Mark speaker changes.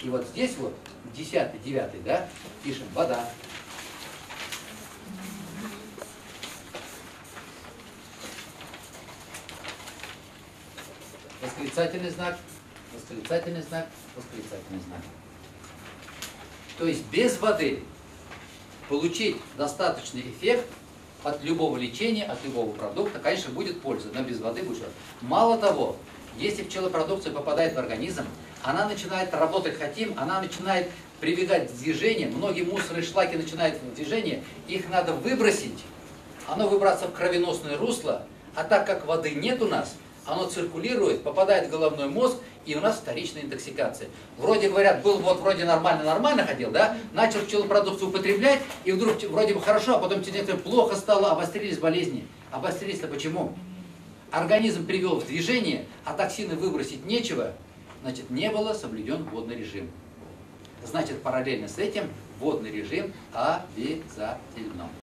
Speaker 1: И вот здесь вот, 10-й, 9-й, да, пишем вода. Восклицательный знак, восклицательный знак, восклицательный знак. То есть без воды получить достаточный эффект от любого лечения, от любого продукта, конечно, будет польза, но без воды будет. Мало того, если пчелопродукция попадает в организм, она начинает работать она начинает прибегать к движению, многие мусоры и шлаки начинают в движение, их надо выбросить, оно выбраться в кровеносное русло, а так как воды нет у нас, оно циркулирует, попадает в головной мозг, и у нас вторичная интоксикация. Вроде говорят, был вот вроде нормально ходил, да, начал пчелопродукцию употреблять, и вдруг вроде бы хорошо, а потом тебе плохо стало, обострились болезни. Обострились-то почему? Организм привел в движение, а токсины выбросить нечего, значит, не было соблюден водный режим. Значит, параллельно с этим водный режим обязательно.